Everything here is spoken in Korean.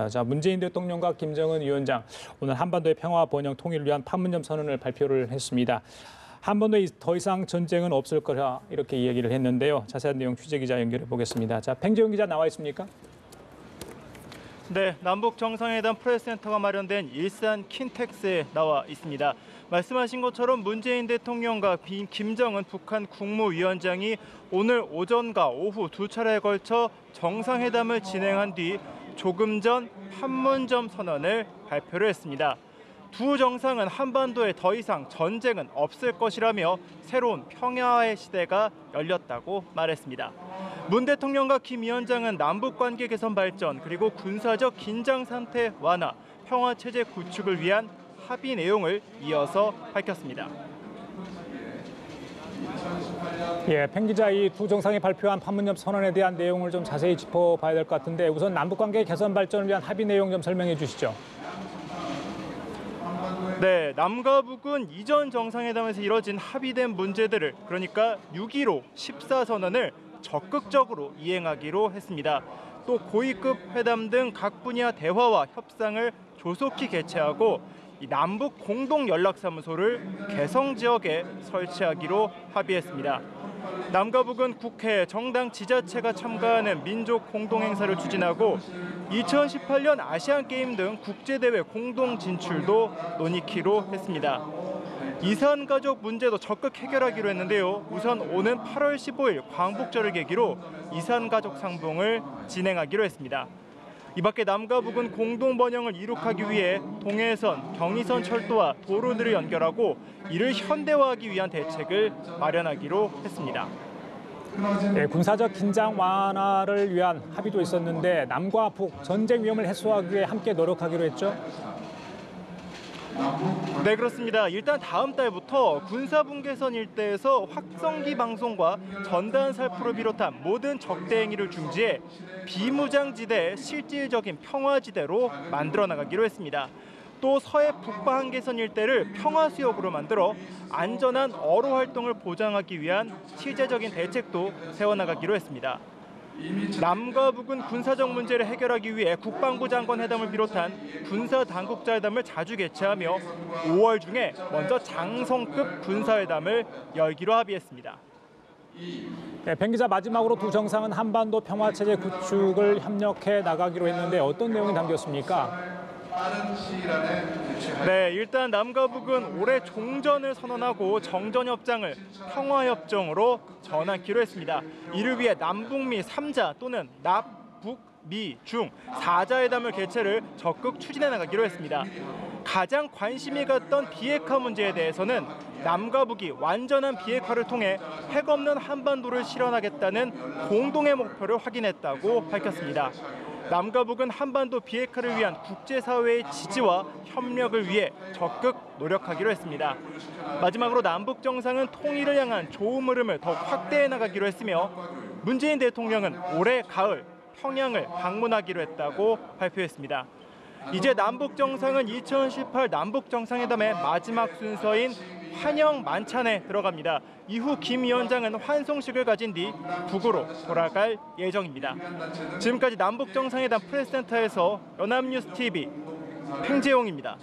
자, 문재인 대통령과 김정은 위원장 오늘 한반도의 평화 번영 통일을 위한 판문점 선언을 발표를 했습니다. 한반도에 더 이상 전쟁은 없을 거라 이렇게 이야기를 했는데요. 자세한 내용 취재기자 연결해 보겠습니다. 자, 팽재용 기자 나와 있습니까? 네, 남북 정상회담 프레스센터가 마련된 일산 킨텍스에 나와 있습니다. 말씀하신 것처럼 문재인 대통령과 김정은 북한 국무위원장이 오늘 오전과 오후 두 차례에 걸쳐 정상회담을 진행한 뒤 조금 전 판문점 선언을 발표를 했습니다. 두 정상은 한반도에 더 이상 전쟁은 없을 것이라며 새로운 평화의 시대가 열렸다고 말했습니다. 문 대통령과 김 위원장은 남북관계 개선 발전 그리고 군사적 긴장 상태 완화, 평화 체제 구축을 위한 합의 내용을 이어서 밝혔습니다. 예, 팽 기자, 이 두 정상이 발표한 판문점 선언에 대한 내용을 좀 자세히 짚어봐야 될 것 같은데 우선 남북관계 개선 발전을 위한 합의 내용 좀 설명해 주시죠. 네, 남과 북은 이전 정상회담에서 이뤄진 합의된 문제들을 그러니까 6.15 14선언을 적극적으로 이행하기로 했습니다. 또 고위급 회담 등 각 분야 대화와 협상을 조속히 개최하고 이 남북 공동 연락사무소를 개성 지역에 설치하기로 합의했습니다. 남과 북은 국회, 정당, 지자체가 참가하는 민족 공동행사를 추진하고 2018년 아시안게임 등 국제대회 공동 진출도 논의키로 했습니다. 이산가족 문제도 적극 해결하기로 했는데요. 우선 오는 8월 15일 광복절을 계기로 이산가족 상봉을 진행하기로 했습니다. 이 밖에 남과 북은 공동 번영을 이룩하기 위해 동해선, 경의선 철도와 도로들을 연결하고 이를 현대화하기 위한 대책을 마련하기로 했습니다. 네, 군사적 긴장 완화를 위한 합의도 있었는데 남과 북 전쟁 위험을 해소하기 위해 함께 노력하기로 했죠? 네, 그렇습니다. 일단 다음 달부터 군사분계선 일대에서 확성기 방송과 전단 살포를 비롯한 모든 적대 행위를 중지해 비무장지대 실질적인 평화지대로 만들어 나가기로 했습니다. 또 서해 북방 한계선 일대를 평화수역으로 만들어 안전한 어로 활동을 보장하기 위한 실제적인 대책도 세워나가기로 했습니다. 남과 북은 군사적 문제를 해결하기 위해 국방부 장관 회담을 비롯한 군사 당국자 회담을 자주 개최하며 5월 중에 먼저 장성급 군사회담을 열기로 합의했습니다. 네, 팽 기자, 마지막으로 두 정상은 한반도 평화체제 구축을 협력해 나가기로 했는데 어떤 내용이 담겼습니까? 네, 일단 남과 북은 올해 종전을 선언하고 정전협정을 평화협정으로 전환키로 했습니다. 이를 위해 남북미 3자 또는 남, 북, 미, 중 4자회담을 개최를 적극 추진해 나가기로 했습니다. 가장 관심이 갔던 비핵화 문제에 대해서는 남과 북이 완전한 비핵화를 통해 핵 없는 한반도를 실현하겠다는 공동의 목표를 확인했다고 밝혔습니다. 남과 북은 한반도 비핵화를 위한 국제사회의 지지와 협력을 위해 적극 노력하기로 했습니다. 마지막으로 남북 정상은 통일을 향한 좋은 흐름을 더욱 확대해 나가기로 했으며 문재인 대통령은 올해 가을 평양을 방문하기로 했다고 발표했습니다. 이제 남북 정상은 2018 남북 정상회담의 마지막 순서인 환영 만찬에 들어갑니다. 이후 김 위원장은 환송식을 가진 뒤 북으로 돌아갈 예정입니다. 지금까지 남북 정상회담 프레스센터에서 연합뉴스 TV 팽재용입니다.